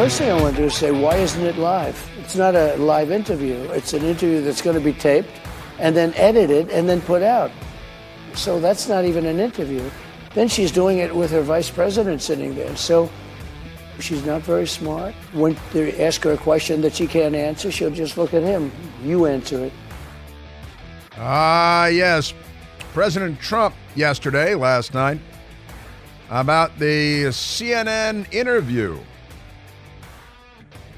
first thing I want to do is say, why isn't it live? It's not a live interview. It's an interview that's going to be taped and then edited and then put out. So that's not even an interview. Then she's doing it with her vice president sitting there. So she's not very smart. When they ask her a question that she can't answer, she'll just look at him. You answer it. Yes. President Trump last night, about the CNN interview.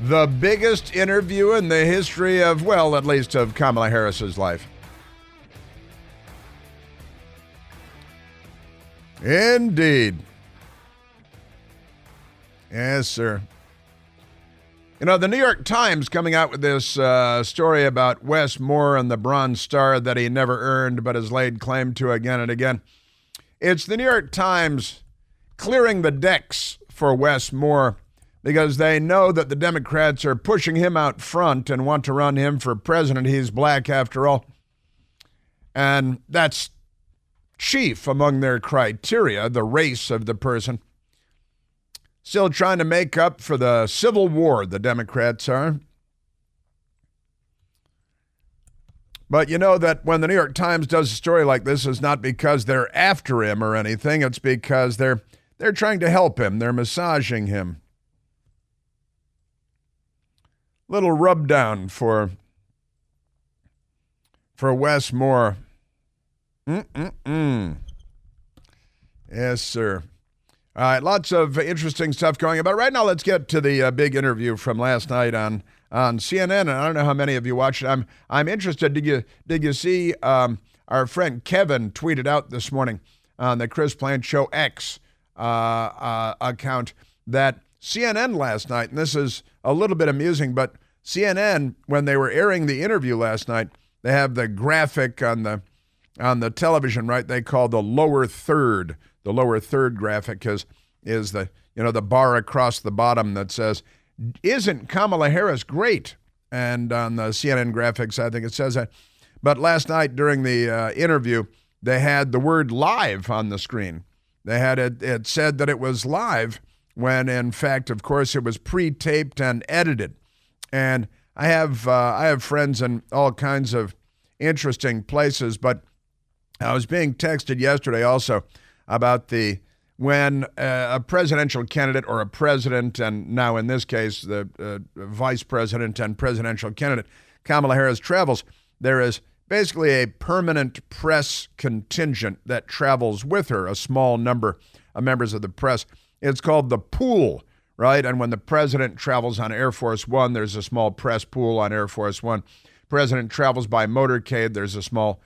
The biggest interview in the history of, well, at least of Kamala Harris's life. Indeed. Yes, sir. You know, the New York Times coming out with this story about Wes Moore and the Bronze Star that he never earned but has laid claim to again and again. It's the New York Times clearing the decks for Wes Moore because they know that the Democrats are pushing him out front and want to run him for president. He's black after all. And that's chief among their criteria, the race of the person. Still trying to make up for the Civil War, the Democrats are. But you know that when the New York Times does a story like this, it's not because they're after him or anything. It's because they're trying to help him. They're massaging him. Little rub down for Wes Moore. Yes, sir. All right, lots of interesting stuff going on. But right now, let's get to the big interview from last night on CNN. And I don't know how many of you watched it. I'm interested. Did you see our friend Kevin tweeted out this morning on the Chris Plant Show X account that CNN last night, and this is a little bit amusing, but CNN, when they were airing the interview last night, they have the graphic on the television, right? They call the lower third. The lower third graphic is the bar across the bottom that says, "Isn't Kamala Harris great?" And on the CNN graphics, I think it says that. But last night during the interview, they had the word "live" on the screen. They had it said that it was live when, in fact, of course, it was pre-taped and edited. And I have friends in all kinds of interesting places, but I was being texted yesterday also about when a presidential candidate or a president, and now in this case the vice president and presidential candidate Kamala Harris travels, there is basically a permanent press contingent that travels with her, a small number of members of the press. It's called the pool, right? And when the president travels on Air Force One, there's a small press pool on Air Force One. President travels by motorcade, there's a small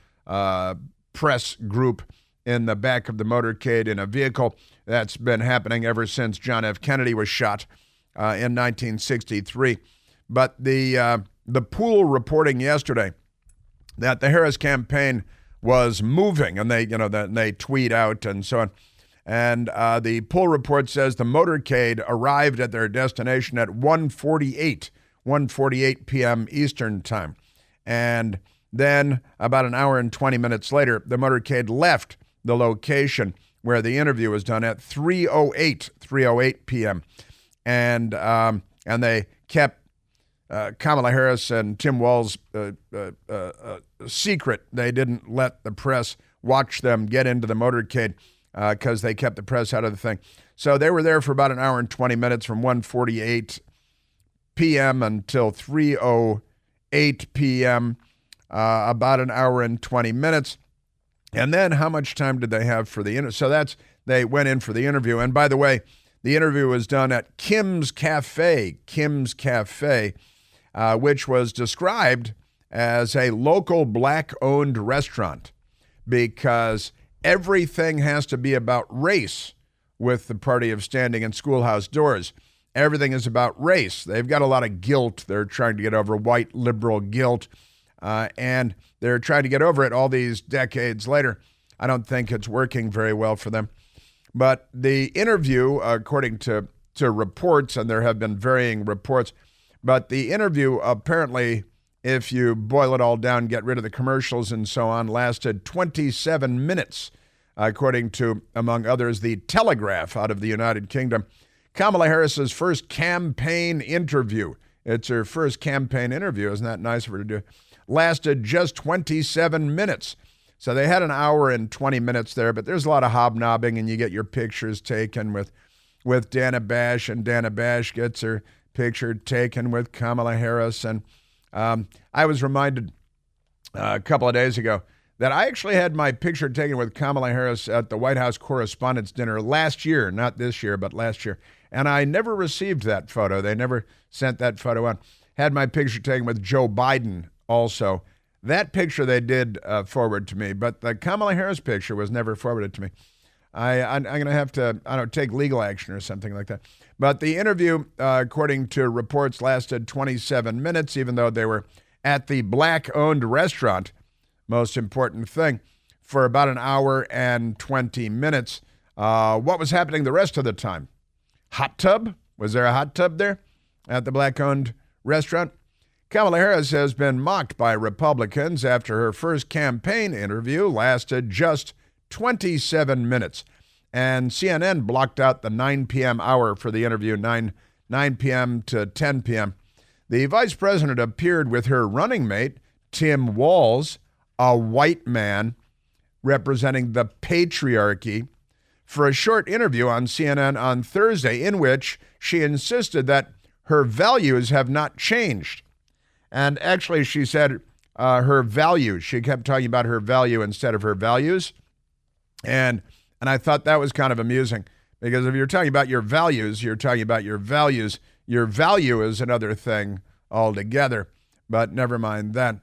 press group in the back of the motorcade in a vehicle. That's been happening ever since John F. Kennedy was shot in 1963. But the pool reporting yesterday that the Harris campaign was moving, and they tweet out and so on. And the pool report says the motorcade arrived at their destination at 1:48 p.m. Eastern time. And then about an hour and 20 minutes later, the motorcade left the location where the interview was done at 3:08 p.m. And they kept Kamala Harris and Tim Walz secret. They didn't let the press watch them get into the motorcade because they kept the press out of the thing. So they were there for about an hour and 20 minutes from 1:48 p.m. until 3:08 p.m., about an hour and 20 minutes. And then how much time did they have for the interview? So they went in for the interview. And by the way, the interview was done at Kim's Cafe, which was described as a local black-owned restaurant because everything has to be about race with the party of standing in schoolhouse doors. Everything is about race. They've got a lot of guilt. They're trying to get over white liberal guilt. And they're trying to get over it all these decades later. I don't think it's working very well for them. But the interview, according to reports, and there have been varying reports, but the interview apparently, if you boil it all down, get rid of the commercials and so on, lasted 27 minutes, according to, among others, the Telegraph out of the United Kingdom. Kamala Harris's first campaign interview. It's her first campaign interview. Isn't that nice of her to do? Lasted just 27 minutes. So they had an hour and 20 minutes there, but there's a lot of hobnobbing, and you get your pictures taken with Dana Bash, and Dana Bash gets her picture taken with Kamala Harris. And I was reminded a couple of days ago that I actually had my picture taken with Kamala Harris at the White House Correspondents' Dinner last year, not this year, but last year. And I never received that photo. They never sent that photo on. Had my picture taken with Joe Biden also. That picture they did forward to me, but the Kamala Harris picture was never forwarded to me. I'm going to have to, take legal action or something like that. But the interview, according to reports, lasted 27 minutes, even though they were at the Black-owned restaurant, most important thing, for about an hour and 20 minutes. What was happening the rest of the time? Hot tub? Was there a hot tub there at the Black-owned restaurant? Kamala Harris has been mocked by Republicans after her first campaign interview lasted just 27 minutes. And CNN blocked out the 9 p.m. hour for the interview, 9 p.m. to 10 p.m. The vice president appeared with her running mate, Tim Walz, a white man representing the patriarchy, for a short interview on CNN on Thursday in which she insisted that her values have not changed. And actually, she said her values. She kept talking about her value instead of her values. And I thought that was kind of amusing, because if you're talking about your values, you're talking about your values. Your value is another thing altogether, but never mind that.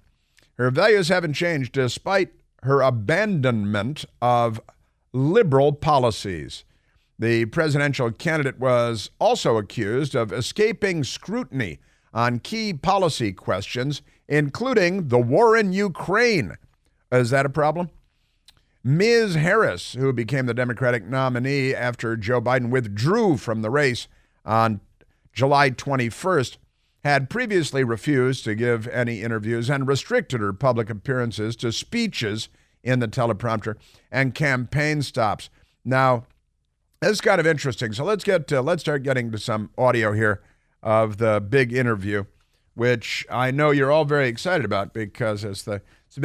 Her values haven't changed despite her abandonment of liberal policies. The presidential candidate was also accused of escaping scrutiny on key policy questions, including the war in Ukraine. Is that a problem? Ms. Harris, who became the Democratic nominee after Joe Biden withdrew from the race on July 21st, had previously refused to give any interviews and restricted her public appearances to speeches in the teleprompter and campaign stops. Now, this is kind of interesting. So let's start getting to some audio here of the big interview, which I know you're all very excited about, because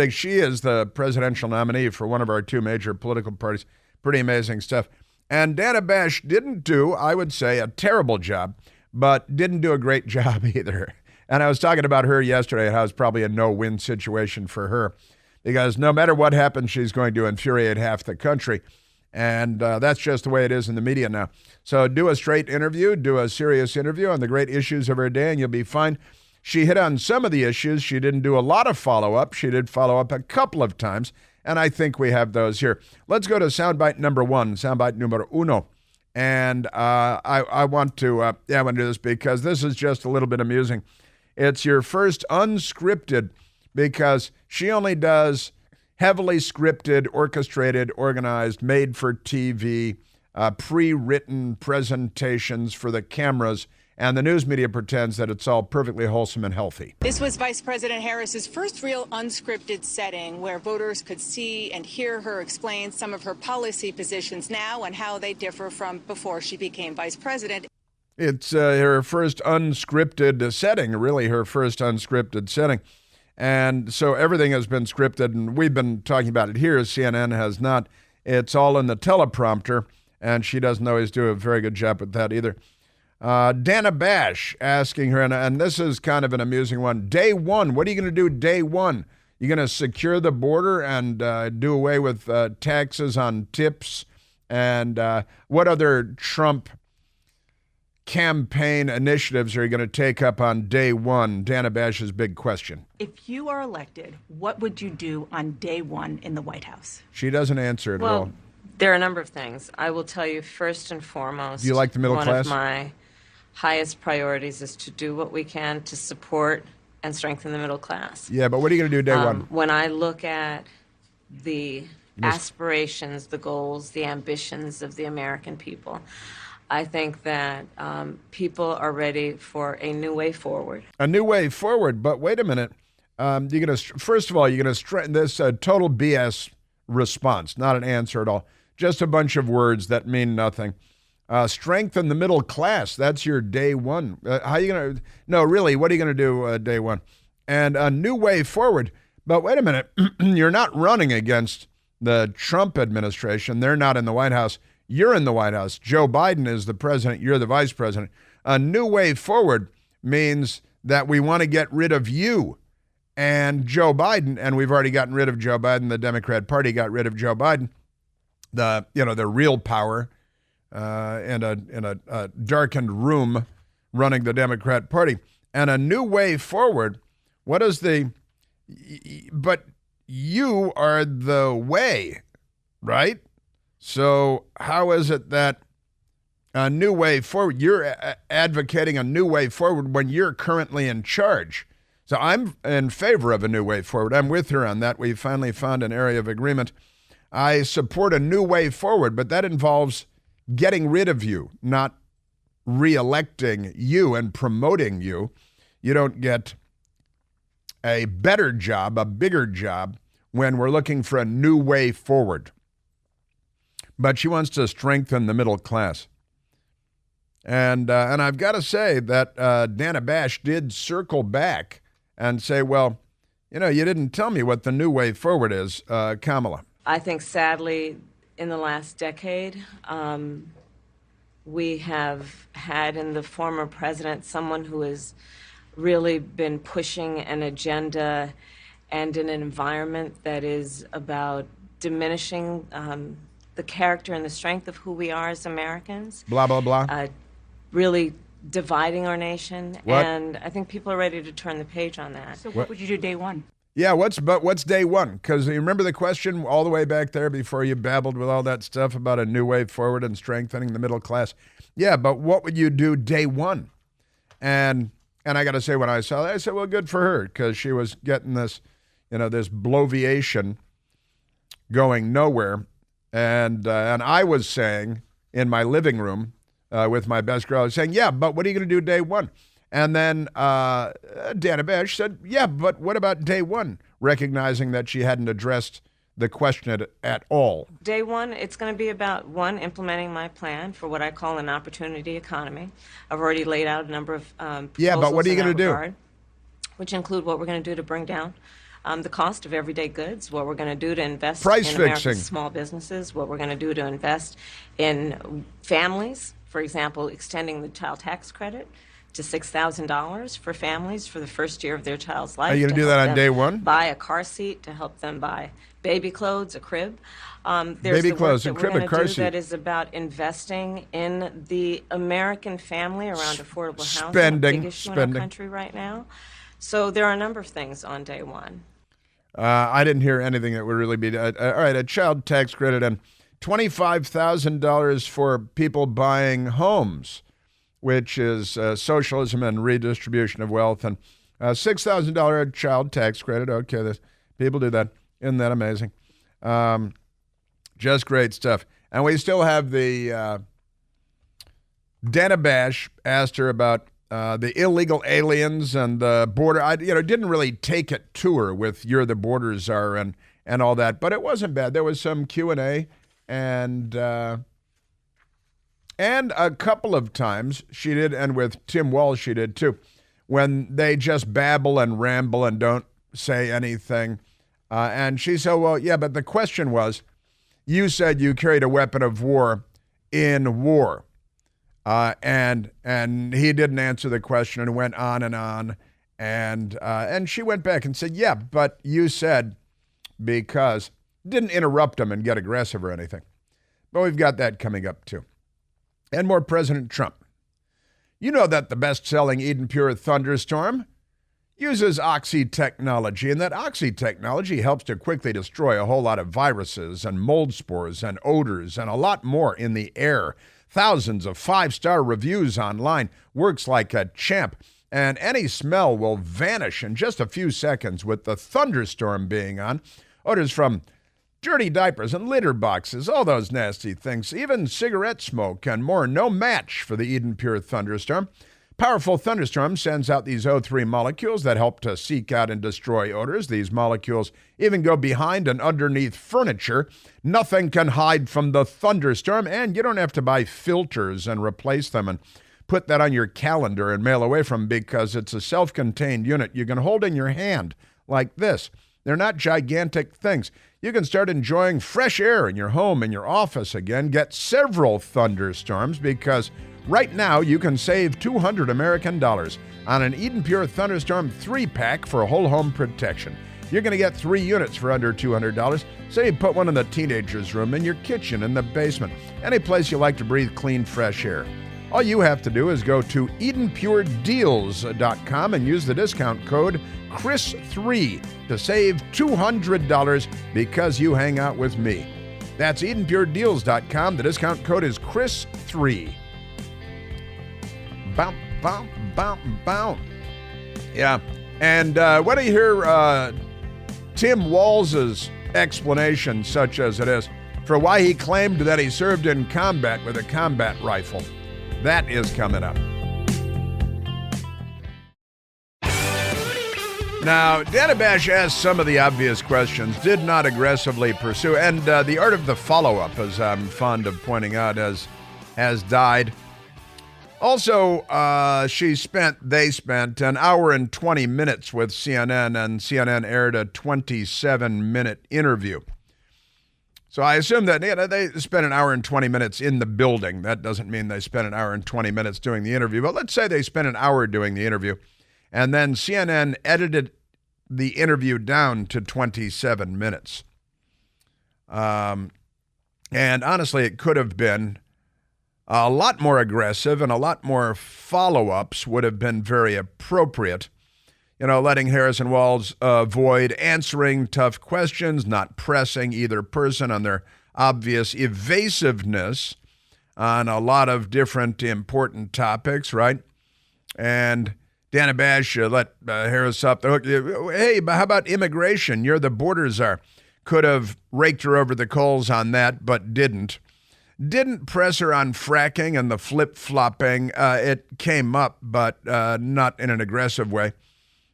she is the presidential nominee for one of our two major political parties. Pretty amazing stuff. And Dana Bash didn't do, I would say, a terrible job, but didn't do a great job either. And I was talking about her yesterday and how it's probably a no-win situation for her, because no matter what happens, she's going to infuriate half the country. And that's just the way it is in the media now. So do a straight interview, do a serious interview on the great issues of her day, and you'll be fine. She hit on some of the issues. She didn't do a lot of follow-up. She did follow up a couple of times, and I think we have those here. Let's go to soundbite number one, soundbite numero uno. And I want to do this because this is just a little bit amusing. It's your first unscripted, because she only does heavily scripted, orchestrated, organized, made-for-TV, pre-written presentations for the cameras, and the news media pretends that it's all perfectly wholesome and healthy. This was Vice President Harris's first real unscripted setting where voters could see and hear her explain some of her policy positions now and how they differ from before she became vice president. It's her first unscripted setting, really her first unscripted setting. And so everything has been scripted, and we've been talking about it here. CNN has not. It's all in the teleprompter, and she doesn't always do a very good job with that either. Dana Bash asking her, and this is kind of an amusing one. Day one, what are you going to do day one? You're going to secure the border and do away with taxes on tips? And what other Trump campaign initiatives are you going to take up on day one? Dana Bash's big question. If you are elected, what would you do on day one in the White House? She doesn't answer at all. There are a number of things. I will tell you first and foremost. Do you like the middle class? One of my highest priorities is to do what we can to support and strengthen the middle class. Yeah, but what are you going to do day one? When I look at the aspirations, the goals, the ambitions of the American people, I think that people are ready for a new way forward. A new way forward, but wait a minute. You're going to, first of all, you're going to strengthen this total BS response, not an answer at all. Just a bunch of words that mean nothing. Strengthen the middle class. That's your day one. How are you going to? No, really, what are you going to do day one? And a new way forward. But wait a minute. You're not running against the Trump administration. They're not in the White House. You're in the White House. Joe Biden is the president. You're the vice president. A new way forward means that we want to get rid of you and Joe Biden. And we've already gotten rid of Joe Biden. The Democrat Party got rid of Joe Biden. The real power in a darkened room running the Democrat Party. And a new way forward, but you are the way, right? So how is it that a new way forward, you're advocating a new way forward when you're currently in charge? So I'm in favor of a new way forward. I'm with her on that. We finally found an area of agreement. I support a new way forward, but that involves getting rid of you, not re-electing you and promoting you. You don't get a better job, a bigger job, when we're looking for a new way forward. But she wants to strengthen the middle class. And I've got to say that Dana Bash did circle back and say, well, you didn't tell me what the new way forward is, Kamala. I think, sadly, in the last decade, we have had in the former president someone who has really been pushing an agenda and in an environment that is about diminishing the character and the strength of who we are as Americans. Blah, blah, blah. Really dividing our nation. What? And I think people are ready to turn the page on that. So what would you do day one? Yeah, what's day one? Because you remember the question all the way back there before you babbled with all that stuff about a new way forward and strengthening the middle class. Yeah, but what would you do day one? And I got to say, when I saw that, I said, well, good for her, because she was getting this, this bloviation going nowhere. And I was saying in my living room with my best girl, I was saying, yeah, but what are you going to do day one? And then Dana Bash said, yeah, but what about day one? Recognizing that she hadn't addressed the question at all. Day one, it's going to be about, one, implementing my plan for what I call an opportunity economy. I've already laid out a number of proposals. Yeah, but what are you going to do? Which include what we're going to do to bring down the cost of everyday goods, what we're going to do to invest Price in fixing. America's small businesses, what we're going to do to invest in families, for example, extending the child tax credit to $6,000 for families for the first year of their child's life. Are you going to do that on day one? Buy a car seat, to help them buy baby clothes, a crib. There's baby the clothes, work a that crib, we're a gonna car do seat. that is about investing in the American family around affordable housing, Spending, a big issue in our country right now. So there are a number of things on day one. I didn't hear anything that would really be... all right, a child tax credit and $25,000 for people buying homes, which is socialism and redistribution of wealth, and $6,000 child tax credit. Okay, people do that. Isn't that amazing? Just great stuff. And we still have the Dana Bash asked her about the illegal aliens and the border. I didn't really take it to her with "You're the border czar" and all that, but it wasn't bad. There was some Q&A and a couple of times she did, and with Tim Walsh she did too, when they just babble and ramble and don't say anything. And she said, well, yeah, but the question was, you said you carried a weapon of war in war. And he didn't answer the question and went on and on. And she went back and said, yeah, but you said, because, didn't interrupt him and get aggressive or anything. But we've got that coming up too. And more President Trump. You know that the best-selling Eden Pure Thunderstorm uses Oxy technology, and that Oxy technology helps to quickly destroy a whole lot of viruses and mold spores and odors and a lot more in the air. Thousands of 5-star reviews online. Works like a champ. And any smell will vanish in just a few seconds with the thunderstorm being on. Odors from dirty diapers and litter boxes, all those nasty things, even cigarette smoke and more. No match for the Eden Pure Thunderstorm. powerful thunderstorm sends out these O3 molecules that help to seek out and destroy odors. These molecules even go behind and underneath furniture. Nothing can hide from the thunderstorm, and you don't have to buy filters and replace them and put that on your calendar and mail away from, because it's a self-contained unit you can hold in your hand like this. They're not gigantic things. You can start enjoying fresh air in your home, in your office again. Get several thunderstorms, because right now you can save $200 American on an Eden Pure Thunderstorm 3-pack for whole home protection. You're going to get 3 units for under $200. Say you put one in the teenager's room, in your kitchen, in the basement, any place you like to breathe clean, fresh air. All you have to do is go to EdenPureDeals.com and use the discount code Chris3 to save $200 because you hang out with me. That's EdenPureDeals.com. The discount code is Chris3. Bow, bow, bow, bow. Yeah. And why don't you hear Tim Walz's explanation, such as it is, for why he claimed that he served in combat with a combat rifle. That is coming up. Now, Dana Bash asked some of the obvious questions, did not aggressively pursue, and the art of the follow-up, as I'm fond of pointing out, has died. Also, they spent an hour and 20 minutes with CNN, and CNN aired a 27-minute interview. So I assume that they spent an hour and 20 minutes in the building. That doesn't mean they spent an hour and 20 minutes doing the interview, but let's say they spent an hour doing the interview, and then CNN edited the interview down to 27 minutes. And honestly, it could have been a lot more aggressive, and a lot more follow-ups would have been very appropriate. Letting Harrison Walz avoid answering tough questions, not pressing either person on their obvious evasiveness on a lot of different important topics, right? And Dana Bash let Harris up the hook. Hey, but how about immigration? You're the border czar. Could have raked her over the coals on that, but didn't. Didn't press her on fracking and the flip-flopping. It came up, but not in an aggressive way.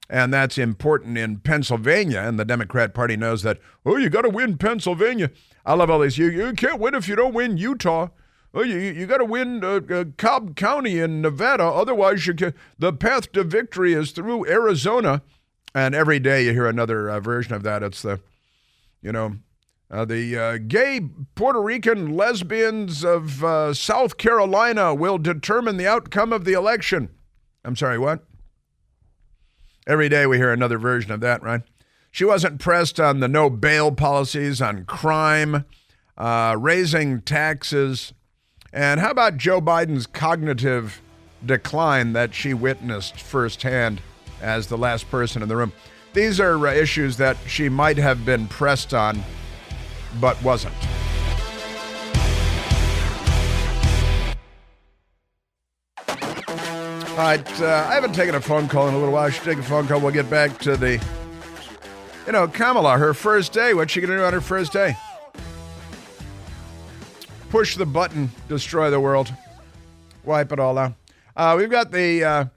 And that's important in Pennsylvania, and the Democrat Party knows that. Oh, you got to win Pennsylvania. I love all these. You can't win if you don't win Utah. Oh, you got to win Cobb County in Nevada. Otherwise, the path to victory is through Arizona. And every day you hear another version of that. It's the gay Puerto Rican lesbians of South Carolina will determine the outcome of the election. I'm sorry, what? Every day we hear another version of that, right? She wasn't pressed on the no bail policies, on crime, raising taxes. And how about Joe Biden's cognitive decline that she witnessed firsthand as the last person in the room? These are issues that she might have been pressed on, but wasn't. All right, I haven't taken a phone call in a little while. I should take a phone call. We'll get back to the, Kamala, her first day. What's she going to do on her first day? Push the button, destroy the world, wipe it all out. We've got the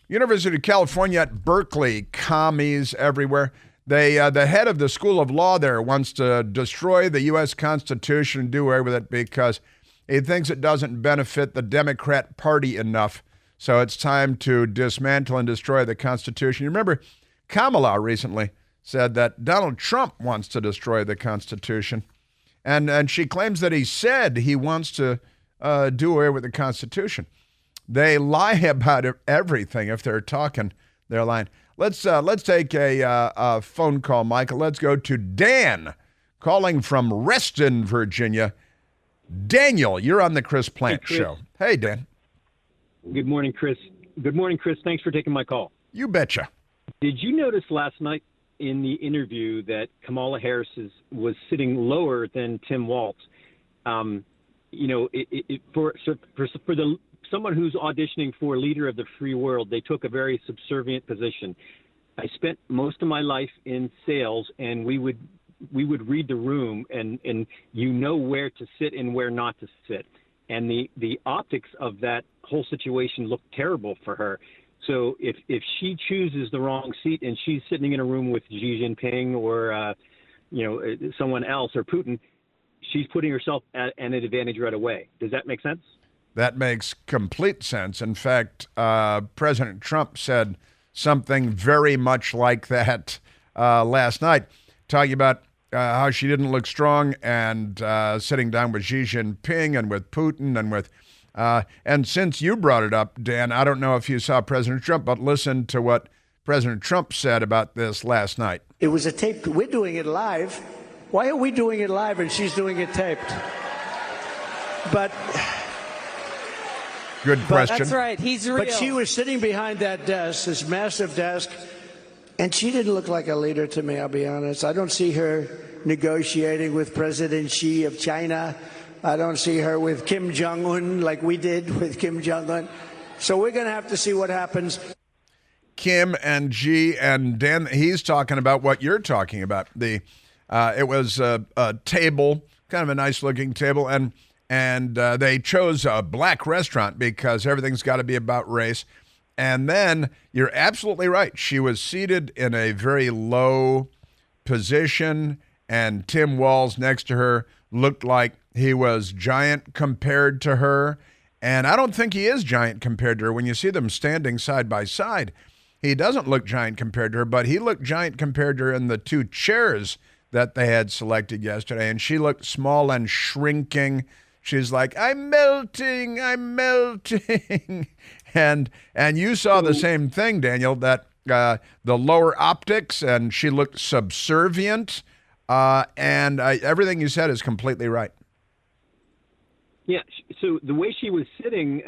University of California at Berkeley, commies everywhere. The head of the School of Law there wants to destroy the U.S. Constitution and do away with it because he thinks it doesn't benefit the Democrat Party enough. So it's time to dismantle and destroy the Constitution. You remember Kamala recently said that Donald Trump wants to destroy the Constitution. And she claims that he said he wants to do away with the Constitution. They lie about everything. If they're talking, they're lying. Let's take a phone call, Michael. Let's go to Dan, calling from Reston, Virginia. Daniel, you're on the Chris Plant Show. Hey, Dan. Good morning, Chris. Good morning, Chris. Thanks for taking my call. You betcha. Did you notice last night in the interview that Kamala Harris was sitting lower than Tim Walz? For someone who's auditioning for leader of the free world, they took a very subservient position. I spent most of my life in sales, and we would read the room and where to sit and where not to sit. and the optics of that whole situation look terrible for her. So if she chooses the wrong seat and she's sitting in a room with Xi Jinping or someone else or Putin, she's putting herself at an advantage right away. Does that make sense? That makes complete sense. In fact, President Trump said something very much like that last night, talking about how she didn't look strong and sitting down with Xi Jinping and with Putin and with and since you brought it up, Dan, I don't know if you saw President Trump, but listen to what President Trump said about this last night. It was a taped. We're doing it live. Why are we doing it live and she's doing it taped? But good question. That's right. He's real. But she was sitting behind that desk, this massive desk, and she didn't look like a leader to me, I'll be honest. I don't see her negotiating with President Xi of China. I don't see her with Kim Jong-un like we did with Kim Jong-un. So we're going to have to see what happens. Kim and Xi and Dan, he's talking about what you're talking about. It was a table, kind of a nice-looking table, and they chose a black restaurant because everything's got to be about race. And then you're absolutely right. She was seated in a very low position, and Tim Walz next to her looked like he was giant compared to her. And I don't think he is giant compared to her. When you see them standing side by side, he doesn't look giant compared to her, but he looked giant compared to her in the two chairs that they had selected yesterday. And she looked small and shrinking. She's like, I'm melting. And you saw the same thing, Daniel, that the lower optics, and she looked subservient. Everything you said is completely right. Yeah, so the way she was sitting,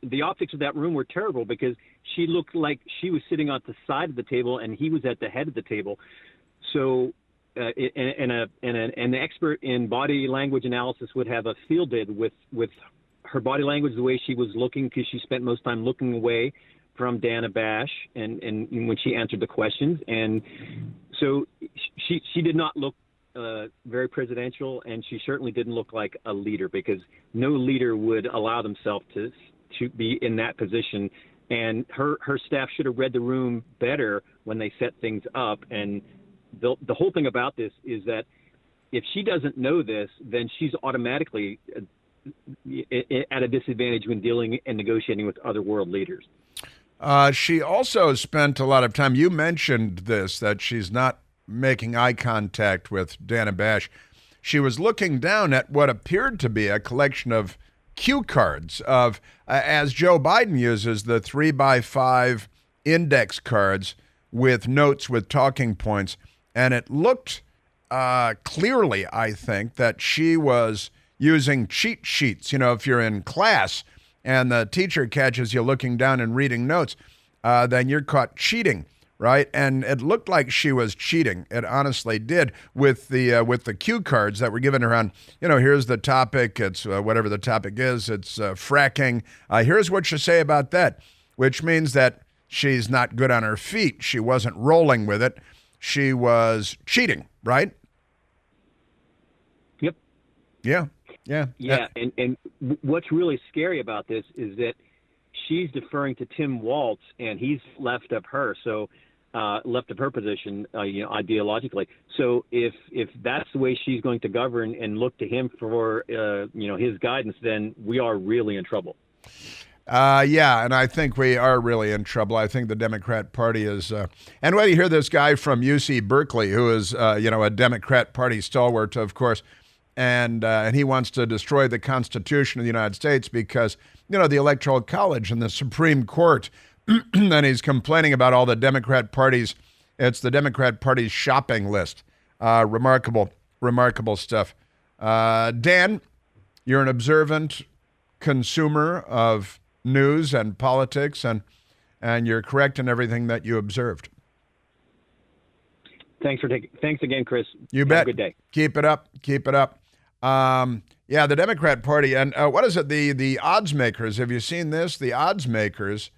the optics of that room were terrible because she looked like she was sitting at the side of the table and he was at the head of the table. So an expert in body language analysis would have a field day with her body language, the way she was looking, because she spent most time looking away from Dana Bash and when she answered the questions. And so she did not look very presidential, and she certainly didn't look like a leader, because no leader would allow themselves to be in that position. And her staff should have read the room better when they set things up. And the whole thing about this is that if she doesn't know this, then she's automatically at a disadvantage when dealing and negotiating with other world leaders. She also spent a lot of time, you mentioned this, that she's not making eye contact with Dana Bash. She was looking down at what appeared to be a collection of cue cards of, as Joe Biden uses, the 3x5 index cards with notes with talking points. And it looked clearly, I think, that she was using cheat sheets. You know, if you're in class and the teacher catches you looking down and reading notes, then you're caught cheating. Right, and it looked like she was cheating. It honestly did with the cue cards that were given her on. You know, here's the topic. It's whatever the topic is. It's fracking. Here's what you say about that, which means that she's not good on her feet. She wasn't rolling with it. She was cheating. Right? Yep. Yeah. And what's really scary about this is that she's deferring to Tim Walz, and he's left of her. So. Left of her position, ideologically. So if that's the way she's going to govern and look to him for, his guidance, then we are really in trouble. Yeah, and I think we are really in trouble. I think the Democrat Party is, and when you hear this guy from UC Berkeley, who is, a Democrat Party stalwart, of course, and he wants to destroy the Constitution of the United States because, the Electoral College and the Supreme Court. And he's complaining about all the Democrat parties. It's the Democrat Party's shopping list. Remarkable stuff. Dan, you're an observant consumer of news and politics, and you're correct in everything that you observed. Thanks again, Chris. You bet. Have a good day. Keep it up. The Democrat Party, and what is it? The odds makers. Have you seen this? The odds makers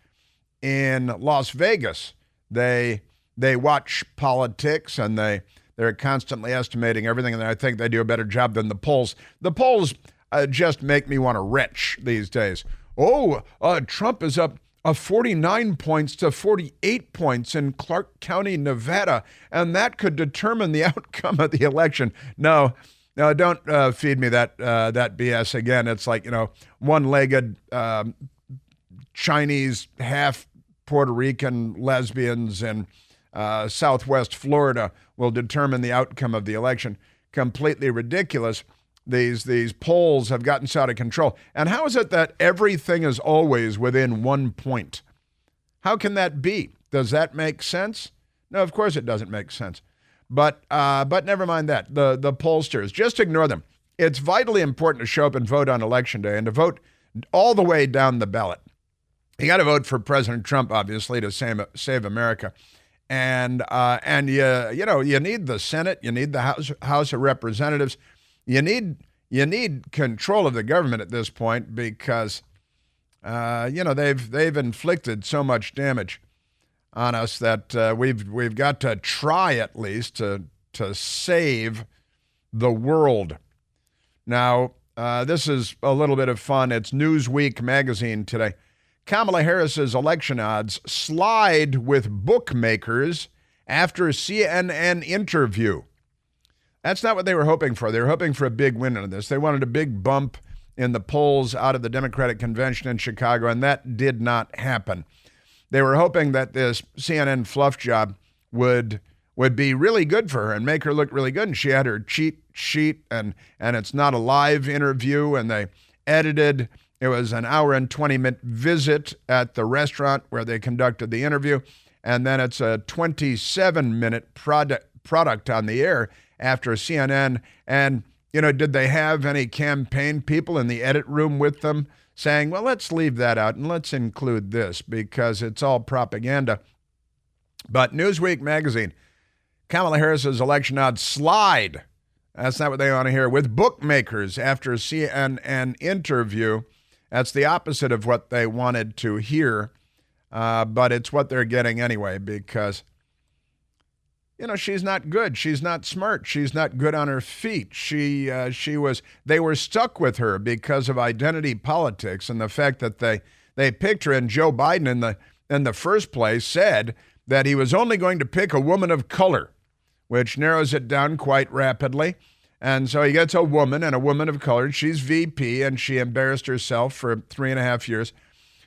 in Las Vegas, they watch politics, and they're constantly estimating everything, and I think they do a better job than the polls. The polls, just make me want to retch these days. Trump is up 49 points to 48 points in Clark County, Nevada, and that could determine the outcome of the election. No, don't feed me that BS again. It's like, one-legged Chinese, half Puerto Rican lesbians in Southwest Florida will determine the outcome of the election. Completely ridiculous. These polls have gotten so out of control. And how is it that everything is always within 1 point? How can that be? Does that make sense? No, of course it doesn't make sense. But never mind that. The pollsters, just ignore them. It's vitally important to show up and vote on Election Day and to vote all the way down the ballot. You got to vote for President Trump, obviously, to save America. And you need the Senate, you need the House of Representatives. You need control of the government at this point because they've inflicted so much damage on us that we've got to try at least to save the world. Now, this is a little bit of fun. It's Newsweek magazine today. Kamala Harris's election odds slide with bookmakers after CNN interview. That's not what they were hoping for. They were hoping for a big win on this. They wanted a big bump in the polls out of the Democratic convention in Chicago, and that did not happen. They were hoping that this CNN fluff job would be really good for her and make her look really good. And she had her cheat sheet, and it's not a live interview, and they edited. It was an hour and 20-minute visit at the restaurant where they conducted the interview, and then it's a 27-minute product on the air after CNN. And, did they have any campaign people in the edit room with them saying, well, let's leave that out and let's include this because it's all propaganda? But Newsweek magazine, Kamala Harris's election odds slide. That's not what they want to hear. With bookmakers after CNN interview. That's the opposite of what they wanted to hear, but it's what they're getting anyway because, she's not good. She's not smart. She's not good on her feet. They were stuck with her because of identity politics and the fact that they picked her, and Joe Biden in the first place said that he was only going to pick a woman of color, which narrows it down quite rapidly. And so he gets a woman of color. She's VP, and she embarrassed herself for 3.5 years.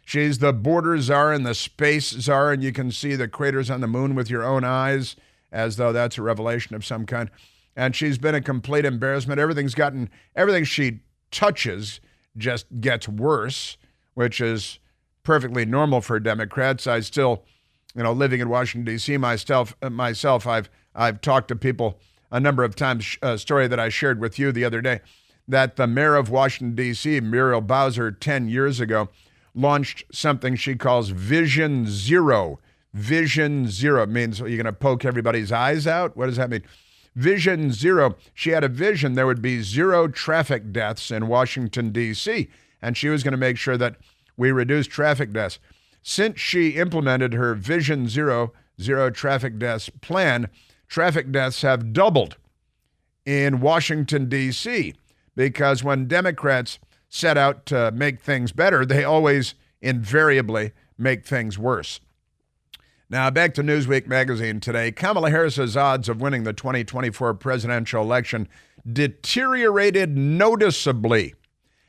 She's the border czar and the space czar, and you can see the craters on the moon with your own eyes, as though that's a revelation of some kind. And she's been a complete embarrassment. Everything she touches just gets worse, which is perfectly normal for Democrats. I still, living in Washington, D.C. myself, I've talked to people a number of times, a story that I shared with you the other day, that the mayor of Washington, D.C., Muriel Bowser, 10 years ago, launched something she calls Vision Zero. Vision Zero means you're going to poke everybody's eyes out? What does that mean? Vision Zero. She had a vision there would be 0 traffic deaths in Washington, D.C., and she was going to make sure that we reduce traffic deaths. Since she implemented her Vision Zero traffic deaths plan, traffic deaths have doubled in Washington, D.C., because when Democrats set out to make things better, they always invariably make things worse. Now, back to Newsweek magazine today. Kamala Harris's odds of winning the 2024 presidential election deteriorated noticeably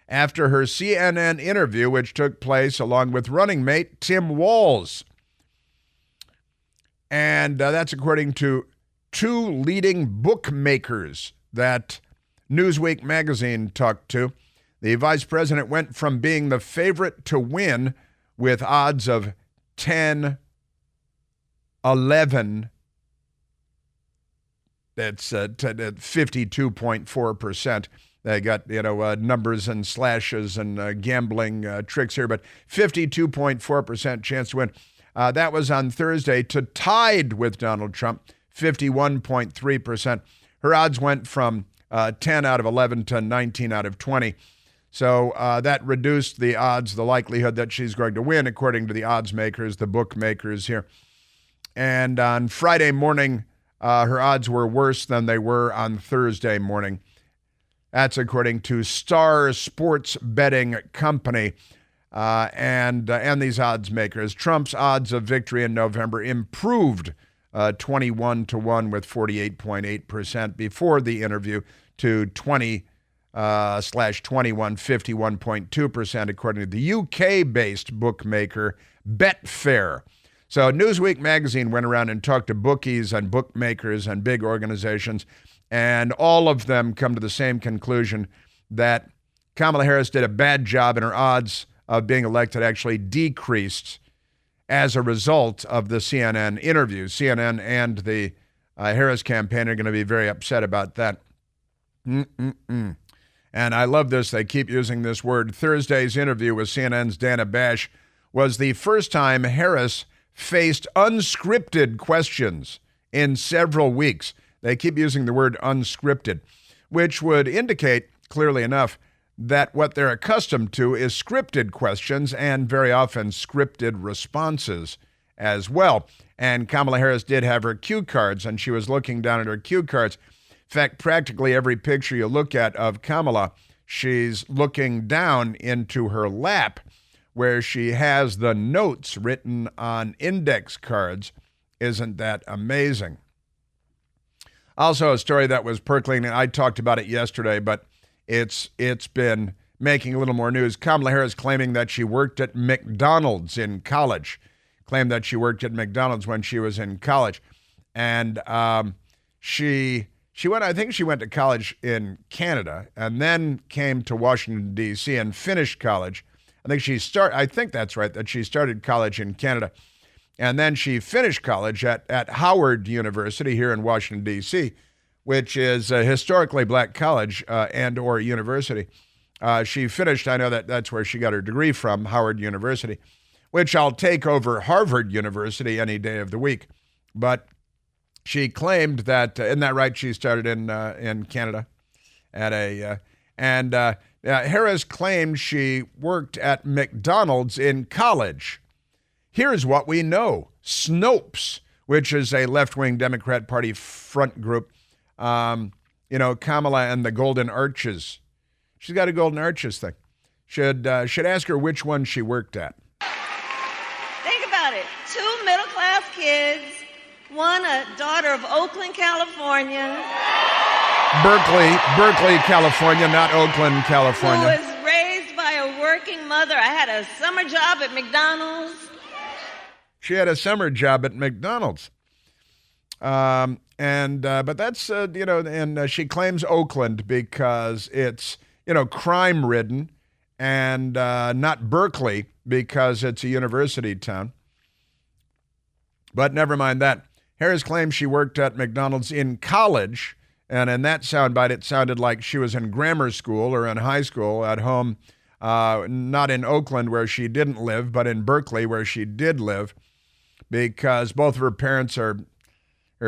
after her CNN interview, which took place along with running mate Tim Walz. And that's according to 2 leading bookmakers that Newsweek magazine talked to. The vice president went from being the favorite to win with odds of 10, 11, that's 52.4%. They got, numbers and slashes and gambling tricks here, but 52.4% chance to win. That was on Thursday, to tied with Donald Trump, 51.3%. Her odds went from 10 out of 11 to 19 out of 20. So that reduced the odds, the likelihood that she's going to win, according to the odds makers, the bookmakers here. And on Friday morning, her odds were worse than they were on Thursday morning. That's according to Star Sports Betting Company and these odds makers. Trump's odds of victory in November improved 21-1 with 48.8% before the interview to 20/21, 51.2%, according to the UK-based bookmaker Betfair. So Newsweek magazine went around and talked to bookies and bookmakers and big organizations, and all of them come to the same conclusion that Kamala Harris did a bad job and her odds of being elected actually decreased as a result of the CNN interview. CNN and the Harris campaign are going to be very upset about that. And I love this. They keep using this word. Thursday's interview with CNN's Dana Bash was the first time Harris faced unscripted questions in several weeks. They keep using the word unscripted, which would indicate, clearly enough, that what they're accustomed to is scripted questions and very often scripted responses as well. And Kamala Harris did have her cue cards, and she was looking down at her cue cards. In fact, practically every picture you look at of Kamala, she's looking down into her lap where she has the notes written on index cards. Isn't that amazing? Also, a story that was percolating, I talked about it yesterday, but it's been making a little more news. Kamala Harris claiming that she worked at McDonald's in college. Claimed that she worked at McDonald's when she was in college. And she went, I think she went to college in Canada and then came to Washington, D.C. and finished college. I think that's right, that she started college in Canada. And then she finished college at Howard University here in Washington, D.C., which is a historically black college and or university. She finished, I know that's where she got her degree from, Howard University, which I'll take over Harvard University any day of the week. But she claimed that, isn't that right? She started in Canada at Harris claimed she worked at McDonald's in college. Here's what we know. Snopes, which is a left-wing Democrat Party front group, Kamala and the Golden Arches. She's got a Golden Arches thing. Should ask her which one she worked at. Think about it. 2 middle-class kids, one a daughter of Oakland, California. Berkeley, California, not Oakland, California. Who was raised by a working mother. I had a summer job at McDonald's. She had a summer job at McDonald's. But that's, and she claims Oakland because it's, crime-ridden, and not Berkeley because it's a university town. But never mind that. Harris claims she worked at McDonald's in college, and in that soundbite, it sounded like she was in grammar school or in high school at home, not in Oakland where she didn't live, but in Berkeley where she did live, because both of her parents her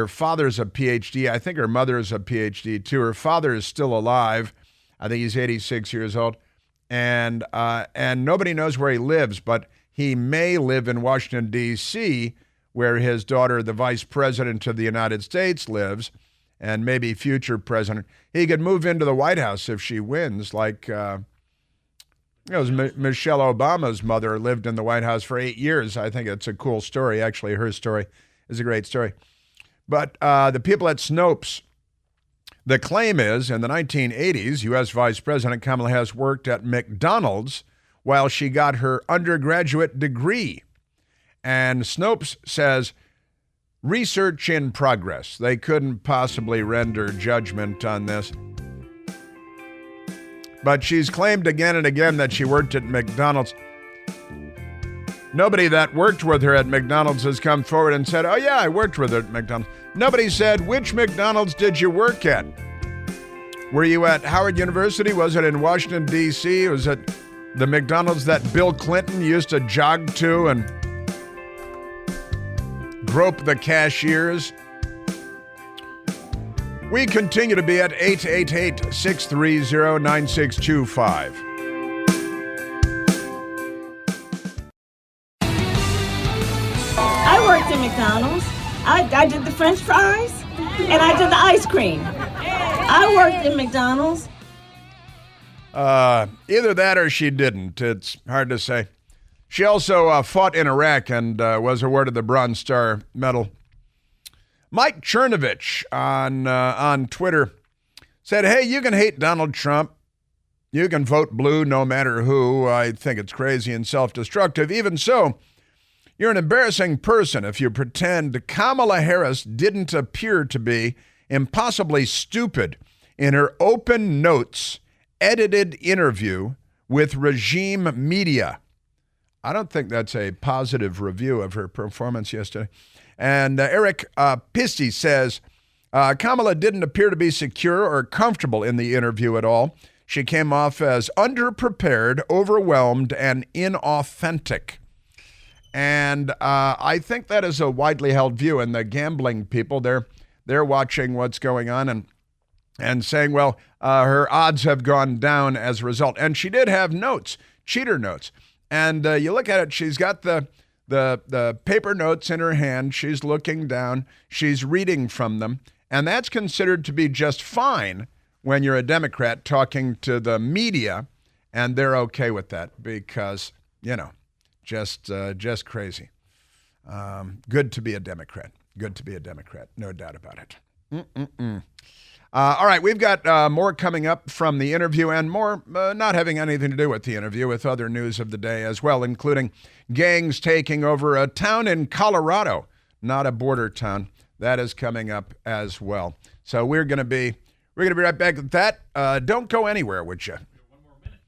father's a PhD. I think her mother is a PhD too. Her father is still alive. I think he's 86 years old. And nobody knows where he lives, but he may live in Washington, D.C., where his daughter, the vice president of the United States, lives, and maybe future president. He could move into the White House if she wins, like Michelle Obama's mother lived in the White House for 8 years. I think it's a cool story. Actually, her story is a great story. But the people at Snopes, the claim is in the 1980s, U.S. Vice President Kamala Harris worked at McDonald's while she got her undergraduate degree. And Snopes says, research in progress. They couldn't possibly render judgment on this. But she's claimed again and again that she worked at McDonald's. Nobody that worked with her at McDonald's has come forward and said, oh yeah, I worked with her at McDonald's. Nobody said, which McDonald's did you work at? Were you at Howard University? Was it in Washington, D.C.? Was it the McDonald's that Bill Clinton used to jog to and grope the cashiers? We continue to be at 888-630-9625. I worked at McDonald's. I did the French fries and I did the ice cream. I worked at McDonald's. Either that or she didn't. It's hard to say. She also fought in Iraq and was awarded the Bronze Star Medal. Mike Chernovich on Twitter said, hey, you can hate Donald Trump. You can vote blue no matter who. I think it's crazy and self-destructive. Even so, you're an embarrassing person if you pretend Kamala Harris didn't appear to be impossibly stupid in her open notes edited interview with regime media. I don't think that's a positive review of her performance yesterday. And Eric Pisti says, Kamala didn't appear to be secure or comfortable in the interview at all. She came off as underprepared, overwhelmed, and inauthentic. And I think that is a widely held view. And the gambling people, they're watching what's going on and saying, well, her odds have gone down as a result. And she did have notes, cheater notes. And you look at it, she's got the paper notes in her hand. She's looking down. She's reading from them. And that's considered to be just fine when you're a Democrat talking to the media, and they're okay with that because, just crazy. Good to be a Democrat. Good to be a Democrat. No doubt about it. All right, we've got more coming up from the interview and more not having anything to do with the interview, with other news of the day as well, including gangs taking over a town in Colorado, not a border town. That is coming up as well. So we're going to be right back with that. Don't go anywhere, would you? One more minute.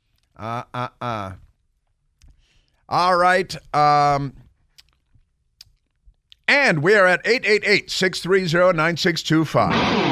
All right. And we are at 888-630-9625.